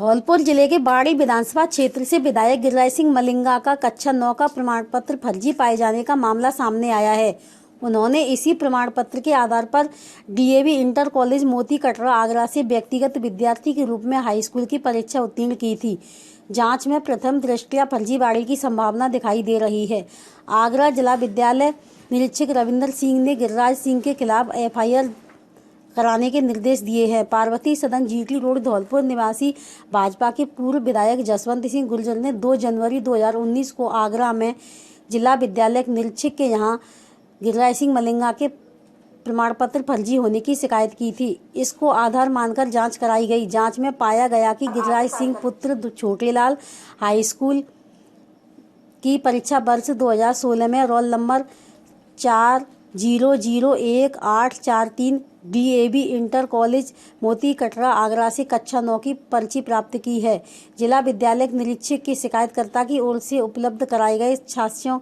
धौलपुर जिले के बाड़ी विधानसभा क्षेत्र से विधायक गिरिराज सिंह मलिंगा का कक्षा 9 का प्रमाण पत्र फर्जी पाए जाने का मामला सामने आया है। उन्होंने इसी प्रमाण पत्र के आधार पर डीएवी इंटर कॉलेज मोती कटरा आगरा से व्यक्तिगत विद्यार्थी के रूप में हाई स्कूल की परीक्षा उत्तीर्ण की थी। जांच में प्रथम दृष्टया फर्जीवाड़े की संभावना दिखाई दे रही है। आगरा जिला विद्यालय निरीक्षक रविंदर सिंह ने गिरिराज सिंह के खिलाफ एफआईआर कराने के निर्देश दिए हैं। पार्वती सदन जीटी रोड धौलपुर निवासी भाजपा के पूर्व विधायक जसवंत सिंह गुर्जर ने 2 जनवरी 2019 को आगरा में जिला विद्यालय निरीक्षक के यहां गिरिराज सिंह मलिंगा के प्रमाण पत्र फर्जी होने की शिकायत की थी। इसको आधार मानकर जांच कराई गई। जांच में पाया गया कि गिरिराज सिंह पुत्र छोटेलाल हाई स्कूल की परीक्षा वर्ष 2016 में roll number 4001-843 DAV inter college मोती कटरा आगरा से कक्षा 9 की पर्ची प्राप्त की है। जिला विद्यालय निरीक्षक की शिकायतकर्ता की ओर से उपलब्ध कराए गए साक्ष्यों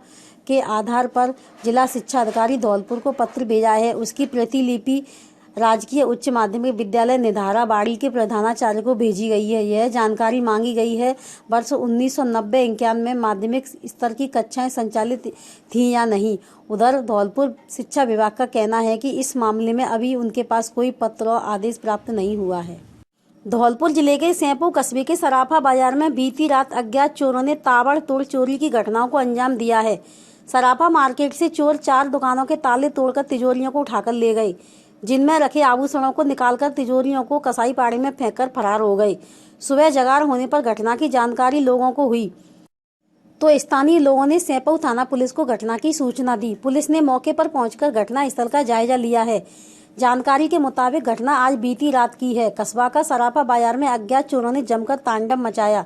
के आधार पर जिला शिक्षा अधिकारी धौलपुर को पत्र भेजा है। उसकी प्रतिलिपि राजकीय उच्च माध्यमिक विद्यालय निधारा बाड़ी के प्रधानाचार्य को भेजी गई है। यह जानकारी मांगी गई है वर्ष 1990-91 में माध्यमिक स्तर की कक्षाएं संचालित थीं या नहीं। उधर धौलपुर शिक्षा विभाग का कहना है कि इस मामले में अभी उनके पास कोई पत्र और आदेश प्राप्त नहीं हुआ है। धौलपुर जिले के सैंपू कस्बे के सराफा बाजार में बीती रात अज्ञात चोरों ने ताबड़तोड़ चोरी की घटनाओं को अंजाम दिया है। सराफा मार्केट से चोर 4 दुकानों के ताले तोड़कर तिजोरियों को उठाकर ले गए, जिनमें रखे आभूषणों को निकालकर तिजोरियों को कसाई पाड़े में फेंककर फरार हो गए। सुबह जगार होने पर घटना की जानकारी लोगों को हुई तो स्थानीय लोगों ने सैंपू थाना पुलिस को घटना की सूचना दी। पुलिस ने मौके पर पहुंचकर घटना स्थल का जायजा लिया है। जानकारी के मुताबिक घटना आज बीती रात की है। कस्बा का सराफा बाजार में अज्ञात चोरों ने जमकर तांडव मचाया।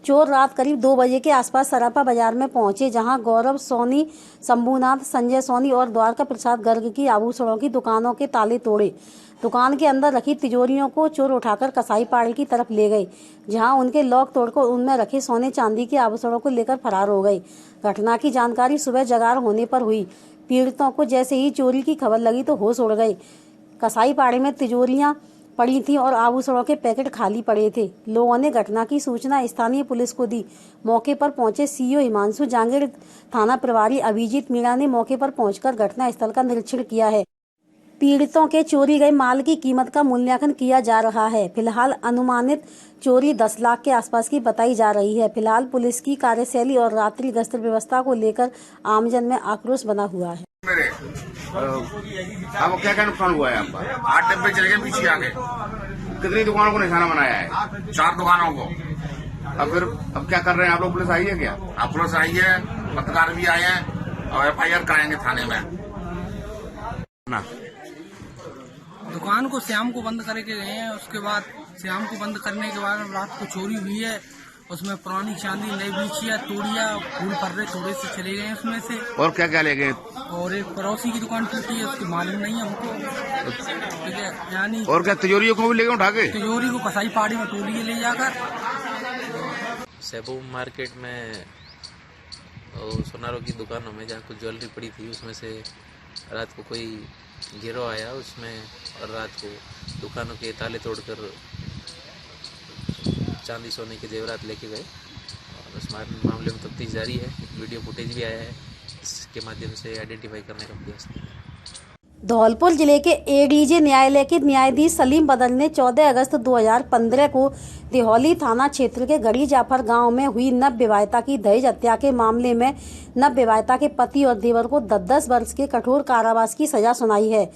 चोर रात करीब 2 बजे के आसपास सराफा बाजार में पहुंचे, जहां गौरव सोनी, शंभुनाथ, संजय सोनी और द्वारका प्रसाद गर्ग की आभूषणों की दुकानों के ताले तोड़े। दुकान के अंदर रखी तिजोरियों को चोर उठाकर कसाई पाड़े की तरफ ले गए, जहां उनके लॉक तोड़कर उनमें रखे सोने चांदी के आभूषणों को लेकर फरार हो गए। घटना की जानकारी सुबह जगार होने पर हुई। पीड़ितों को जैसे ही चोरी की खबर लगी तो होश उड़ गए। कसाई पाड़े में तिजोरियां पड़ी थी और आभूषणों के पैकेट खाली पड़े थे। लोगों ने घटना की सूचना स्थानीय पुलिस को दी। मौके पर पहुंचे सीओ हिमांशु जांगीर, थाना प्रभारी अभिजीत मीणा ने मौके पर पहुंचकर घटना स्थल का निरीक्षण किया है। पीड़ितों के चोरी गए माल की कीमत का मूल्यांकन किया जा रहा है। फिलहाल अनुमानित चोरी 10 लाख के आसपास की बताई जा रही है। फिलहाल पुलिस की कार्यशैली और रात्रि गश्त व्यवस्था को लेकर आमजन में आक्रोश बना हुआ है। आपको क्या क्या नुकसान हुआ है? आपका 8 डब्बे चले गए, पीछे आ गए। कितनी दुकानों को निशाना बनाया है? 4 दुकानों को। अब क्या कर रहे हैं आप लोग? पुलिस आई है क्या? पुलिस आई है, पत्रकार भी आए हैं और एफआईआर कराएंगे थाने में। ना दुकान को शाम को बंद करके गए हैं। उसके बाद शाम को बंद करने के बाद रात को चोरी हुई है। उसमें पुरानी चांदी, नई बीचिया, तोड़िया, फूल पर्रे थोड़े से चले गए उसमें से। और क्या क्या ले गए? और एक पड़ोसी की दुकान टूटी है, उसकी मालूम नहीं है हमको। ठीक है, यानी और क्या तिजोरियों को भी ले गए उठा के? तिजोरी को कसाई पहाड़ी में टोली ले जाकर। सैपू मार्केट में सोनारों की दुकानों में जहाँ कुछ ज्वेलरी पड़ी थी, उसमें से रात को कोई गिरोह आया उसमें, और रात को दुकानों के ताले तोड़कर चांदी सोने के जेवरात लेके गए। और उस मामले में तफ्तीश जारी है। वीडियो फुटेज भी आया है, इसके माध्यम से आइडेंटिफाई करने का प्रयास किया। धौलपुर जिले के एडीजे न्यायालय के न्यायाधीश सलीम बदर ने 14 अगस्त 2015 को दिहौली थाना क्षेत्र के गढ़ी जाफर गांव में हुई नव विवाहिता की दहेज हत्या के मामले में नव विवाहिता के पति और देवर को 10 वर्ष के कठोर कारावास की सजा सुनाई है।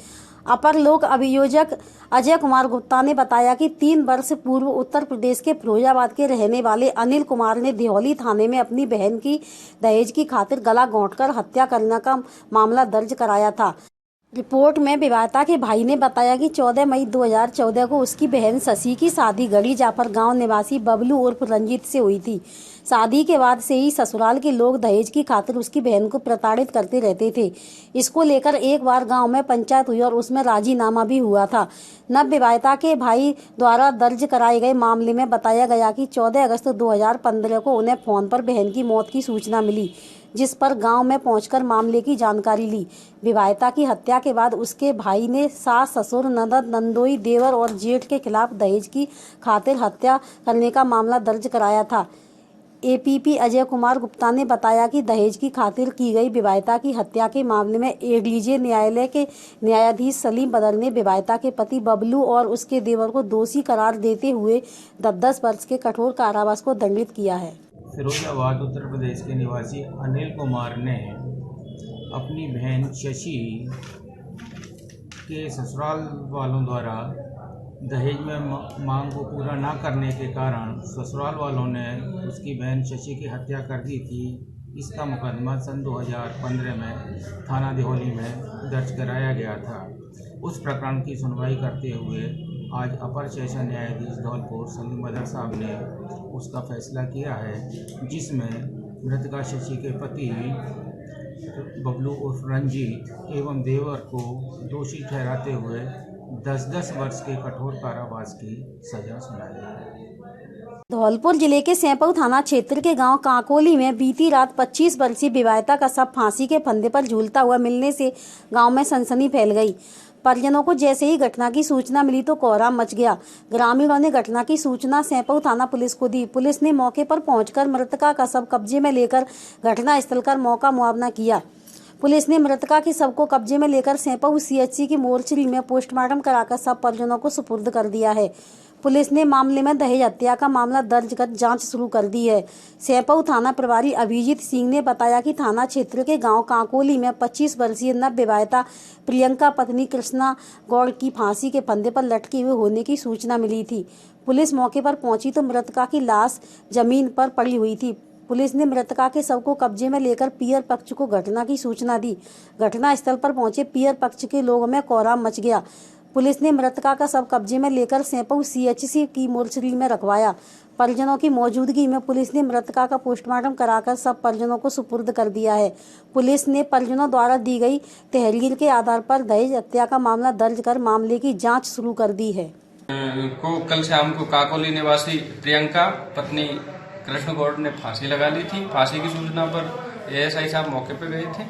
अपर लोक अभियोजक अजय कुमार गुप्ता ने बताया कि 3 वर्ष पूर्व उत्तर प्रदेश के फिरोजाबाद के रहने वाले अनिल कुमार ने दिहौली थाने में अपनी बहन की दहेज की खातिर गला घोंटकर हत्या करने का मामला दर्ज कराया था। रिपोर्ट में विवाहिता के भाई ने बताया कि 14 मई 2014 को उसकी बहन शशि की शादी गढ़ी जाफर गांव निवासी बबलू उर्फ रंजीत से हुई थी। शादी के बाद से ही ससुराल के लोग दहेज की खातिर उसकी बहन को प्रताड़ित करते रहते थे। इसको लेकर एक बार गांव में पंचायत हुई और उसमें राजीनामा भी हुआ था। नव विवाहिता के भाई द्वारा दर्ज कराए गए मामले में बताया गया कि 14 अगस्त 2015 को उन्हें फोन पर बहन की मौत की सूचना मिली। जिस पर गांव में पहुंचकर मामले की जानकारी ली। विवाहिता की हत्या के बाद उसके भाई ने सास, ससुर, ननद, नंदोई, देवर और जेठ के खिलाफ दहेज की खातिर हत्या करने का मामला दर्ज कराया था। एपीपी अजय कुमार गुप्ता ने बताया कि दहेज की खातिर की गई विवाहिता की हत्या के मामले में एडीजे न्यायालय के न्यायाधीश सलीम बदर ने विवाहिता के पति बबलू और उसके देवर को दोषी करार देते हुए 10 वर्ष के कठोर कारावास को दंडित किया है। फिरोजाबाद उत्तर प्रदेश के निवासी अनिल कुमार ने अपनी बहन शशि के ससुराल वालों द्वारा दहेज में मांग को पूरा ना करने के कारण ससुराल वालों ने उसकी बहन शशि की हत्या कर दी थी। इसका मुकदमा सन 2015 में थाना दिहोली में दर्ज कराया गया था। उस प्रकरण की सुनवाई करते हुए आज अपर सेशन न्यायाधीश धौलपुर सलीम बदर साहब ने उसका फैसला किया है, जिसमें मृतका शशि के पति बबलू उर्फ रंजीत एवं देवर को दोषी ठहराते हुए 10 वर्ष के कठोर कारावास की सजा सुनाई है। धौलपुर जिले के सैंपऊ थाना क्षेत्र के गांव काकोली में बीती रात 25 वर्षीय विवाहिता का शव फांसी के फंदे पर झूलता हुआ मिलने से गांव में सनसनी फैल गई। परिजनों को जैसे ही घटना की सूचना मिली तो कोहराम मच गया। ग्रामीणों ने घटना की सूचना सैंपऊ थाना पुलिस को दी। पुलिस ने मौके पर पहुंचकर मृतका का शव कब्जे में लेकर घटना स्थल का मौका मुआयना किया। पुलिस ने मृतका के शव को कब्जे में लेकर सैंपऊ सीएचसी की मोर्चरी में पोस्टमार्टम कराकर शव परिजनों को सुपुर्द कर दिया है। पुलिस ने मामले में दहेज हत्या का मामला दर्ज कर जांच शुरू कर दी है। सैंपऊ थाना प्रभारी अभिजीत सिंह ने बताया कि थाना क्षेत्र के गांव काकोली में 25 वर्षीय नवविवाहिता प्रियंका पत्नी कृष्णा गौड़ की फांसी के फंदे पर लटके हुए होने की सूचना मिली थी। पुलिस मौके पर पहुंची तो मृतका की लाश जमीन पर पड़ी हुई थी। पुलिस ने मृतका के शव को कब्जे में लेकर पियर पक्ष को घटना की सूचना दी। घटना स्थल पर पहुंचे पियर पक्ष के लोगों में कोहराम मच गया। पुलिस ने मृतका का शव कब्जे में लेकर सैंपऊ सीएचसी की मोर्चरी में रखवाया। परिजनों की मौजूदगी में पुलिस ने मृतका का पोस्टमार्टम कराकर सब परिजनों को सुपुर्द कर दिया है। पुलिस ने परिजनों द्वारा दी गई तहरीर के आधार पर दहेज हत्या का मामला दर्ज कर मामले की जाँच शुरू कर दी है। को कल शाम को काकोली निवासी प्रियंका पत्नी कृष्ण गौड़ ने फांसी लगा ली थी। फांसी की सूचना पर एएसआई साहब मौके पे गए थे।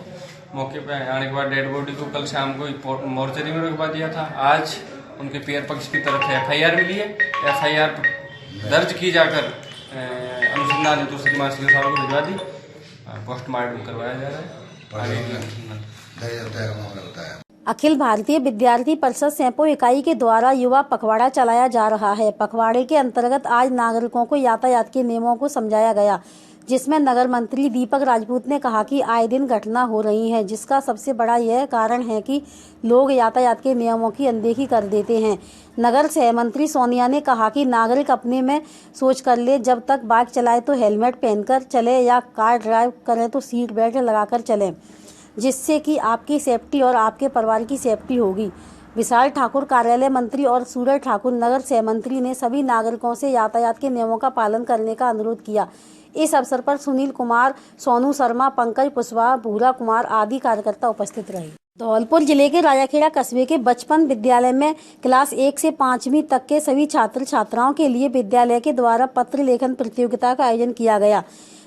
मौके पे आने के बाद डेड बॉडी को कल शाम को मोर्चरी में रखवा दिया था। आज उनके पियर पक्ष की तरफ से एफआईआर मिली है। एफआईआर दर्ज की जाकर अनुसंधान हेतु श्रीमान सिंह साहब को भिजवा दी। पोस्टमार्टम करवाया जा रहा है। अखिल भारतीय विद्यार्थी परिषद सैंपऊ इकाई के द्वारा युवा पखवाड़ा चलाया जा रहा है। पखवाड़े के अंतर्गत आज नागरिकों को यातायात के नियमों को समझाया गया, जिसमें नगर मंत्री दीपक राजपूत ने कहा कि आए दिन घटना हो रही है, जिसका सबसे बड़ा यह कारण है कि लोग यातायात के नियमों की अनदेखी कर देते हैं। नगर सह मंत्री सोनिया ने कहा कि नागरिक अपने में सोच कर ले, जब तक बाइक चलाए तो हेलमेट पहनकर चले या कार ड्राइव करें तो सीट बेल्ट लगाकर चलें, जिससे कि आपकी सेफ्टी और आपके परिवार की सेफ्टी होगी। विशाल ठाकुर कार्यालय मंत्री और सूरज ठाकुर नगर सह मंत्री ने सभी नागरिकों से यातायात के नियमों का पालन करने का अनुरोध किया। इस अवसर पर सुनील कुमार, सोनू शर्मा, पंकज कुशवाहा, भूरा कुमार आदि कार्यकर्ता उपस्थित रहे। धौलपुर जिले के राजाखेड़ा कस्बे के बचपन विद्यालय में क्लास 1 से 5वीं तक के सभी छात्र छात्राओं के लिए विद्यालय के द्वारा पत्र लेखन प्रतियोगिता का आयोजन किया गया,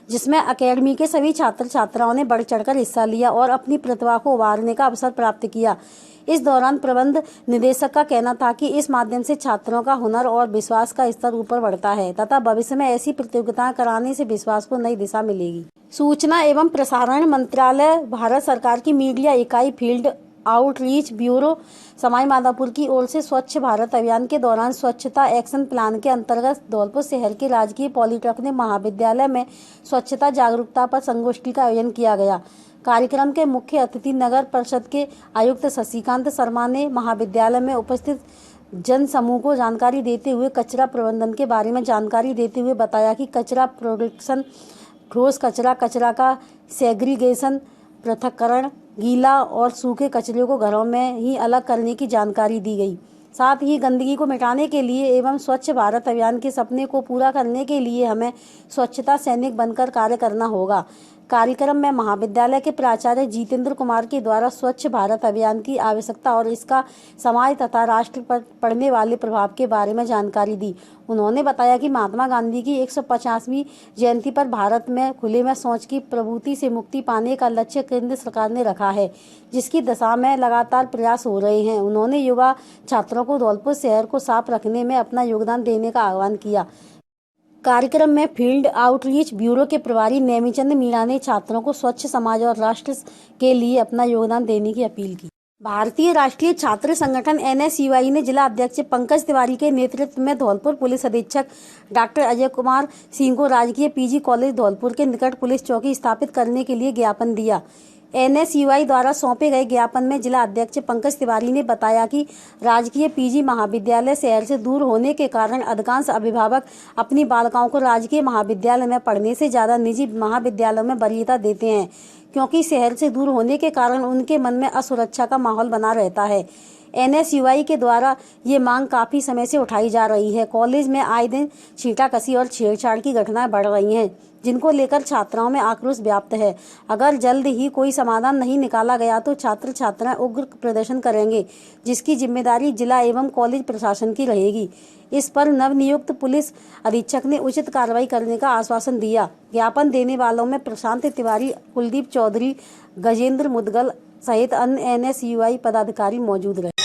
जिसमें अकेडमी के सभी छात्र छात्राओं ने बढ़ चढ़कर हिस्सा लिया और अपनी प्रतिभा को उभारने का अवसर प्राप्त किया। इस दौरान प्रबंध निदेशक का कहना था कि इस माध्यम से छात्रों का हुनर और विश्वास का स्तर ऊपर बढ़ता है तथा भविष्य में ऐसी प्रतियोगिताएं कराने से विश्वास को नई दिशा मिलेगी। सूचना एवं प्रसारण मंत्रालय, भारत सरकार की मीडिया इकाई, field outreach bureau Sawai Madhopur की ओर से स्वच्छ भारत अभियान के दौरान स्वच्छता एक्शन प्लान के अंतर्गत धौलपुर शहर के राजकीय पॉलिटेक्निक महाविद्यालय में स्वच्छता जागरूकता पर संगोष्ठी का आयोजन किया गया। कार्यक्रम के मुख्य अतिथि नगर परिषद के आयुक्त शशिकांत शर्मा ने महाविद्यालय में उपस्थित जन समूह को जानकारी देते हुए कचरा प्रबंधन के बारे में जानकारी देते हुए बताया कि कचरा प्रोडक्शन, ठोस कचरा, कचरा का सेग्रीगेशन, पृथक्करण, गीला और सूखे कचरे को घरों में ही अलग करने की जानकारी दी गई। साथ ही गंदगी को मिटाने के लिए एवं स्वच्छ भारत अभियान के सपने को पूरा करने के लिए हमें स्वच्छता सैनिक बनकर कार्य करना होगा। कार्यक्रम में महाविद्यालय के प्राचार्य जितेंद्र कुमार के द्वारा स्वच्छ भारत अभियान की आवश्यकता और इसका समाज तथा राष्ट्र पर पड़ने वाले प्रभाव के बारे में जानकारी दी। उन्होंने बताया कि महात्मा गांधी की 150वीं जयंती पर भारत में खुले में शौच की प्रवृत्ति से मुक्ति पाने का लक्ष्य केंद्र सरकार ने रखा है, जिसकी दिशा में लगातार प्रयास हो रहे हैं। उन्होंने युवा छात्रों को धौलपुर शहर को साफ रखने में अपना योगदान देने का आह्वान किया। कार्यक्रम में फील्ड आउटरीच ब्यूरो के प्रभारी नेमीचंद मीणा ने छात्रों को स्वच्छ समाज और राष्ट्र के लिए अपना योगदान देने की अपील की। भारतीय राष्ट्रीय छात्र संगठन NSUI ने जिला अध्यक्ष पंकज तिवारी के नेतृत्व में धौलपुर पुलिस अधीक्षक डॉक्टर अजय कुमार सिंह को राजकीय PG कॉलेज धौलपुर के निकट पुलिस चौकी स्थापित करने के लिए ज्ञापन दिया। NSUI द्वारा सौंपे गए ज्ञापन में जिला अध्यक्ष पंकज तिवारी ने बताया कि राजकीय PG महाविद्यालय शहर से दूर होने के कारण अधिकांश अभिभावक अपनी बालिकाओं को राजकीय महाविद्यालय में पढ़ने से ज्यादा निजी महाविद्यालयों में वरीयता देते हैं, क्योंकि शहर से दूर होने के कारण उनके मन में असुरक्षा का माहौल बना रहता है। NSUI के द्वारा ये मांग काफी समय से उठाई जा रही है। कॉलेज में आए दिन छींटाकशी और छेड़छाड़ की घटनाएं बढ़ रही हैं, जिनको लेकर छात्राओं में आक्रोश व्याप्त है। अगर जल्द ही कोई समाधान नहीं निकाला गया तो छात्र छात्राएं उग्र प्रदर्शन करेंगे, जिसकी जिम्मेदारी जिला एवं कॉलेज प्रशासन की रहेगी। इस पर नवनियुक्त पुलिस अधीक्षक ने उचित कार्रवाई करने का आश्वासन दिया। ज्ञापन देने वालों में प्रशांत तिवारी, कुलदीप चौधरी, गजेंद्र मुदगल सहित अन्य NSUI पदाधिकारी मौजूद रहे।